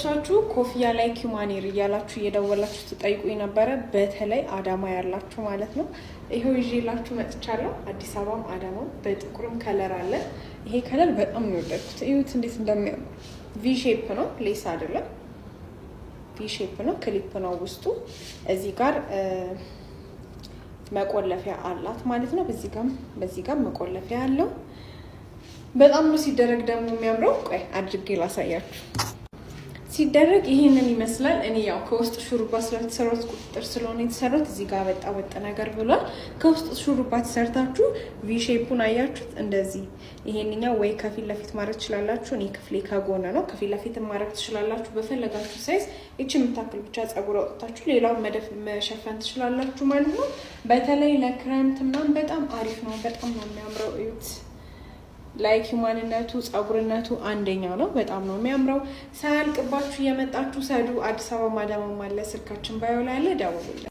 ብዙዎቻችሁ ኮፍያ ላይ ኪማኔር እያላችሁ እየደወላችሁ ትጠይቁኝ ነበረ። በተለይ አዳማ ያላችሁ ማለት ነው። ይሄው ይዤላችሁ መጥቻለሁ። አዲስ አበባም አዳማም በጥቁርም ከለር አለ። ይሄ ከለር በጣም ነው የወደድኩት። እዩት እንዴት እንደሚያምር። ቪ ሼፕ ነው፣ ሌስ አይደለም። ቪ ሼፕ ነው፣ ክሊፕ ነው ውስጡ። እዚህ ጋር መቆለፊያ አላት ማለት ነው። በዚህ ጋር መቆለፊያ አለው። በጣም ነው ሲደረግ ደግሞ የሚያምረው። ቆይ አድርጌ ላሳያችሁ። ሲደረግ ይሄንን ይመስላል። እኔ ያው ከውስጥ ሹሩባ ስለተሰራው ቁጥጥር ስለሆነ የተሰራው እዚህ ጋር ወጣ ነገር ብሏል። ከውስጥ ሹሩባ ተሰርታችሁ ቪ ሼፑን አያችሁት? እንደዚህ ይሄንኛው ወይ ከፊት ለፊት ማድረግ ትችላላችሁ። እኔ ክፍሌ ከጎነ ነው። ከፊት ለፊት ማድረግ ትችላላችሁ በፈለጋችሁ ሳይዝ። እቺ የምታክል ብቻ ጸጉር አውጥታችሁ ሌላውን መደፍ መሸፈን ትችላላችሁ ማለት ነው። በተለይ ለክረምት ምናምን በጣም አሪፍ ነው። በጣም ነው የሚያምረው። እዩት። ላይክ ማንነቱ ጸጉርነቱ አንደኛው ነው። በጣም ነው የሚያምረው። ሳያልቅባችሁ የመጣችሁ ሰዱ። አዲስ አበባ ማዳማ ማለ ስልካችን ባዮ ላይ አለ፣ ደውሉልን።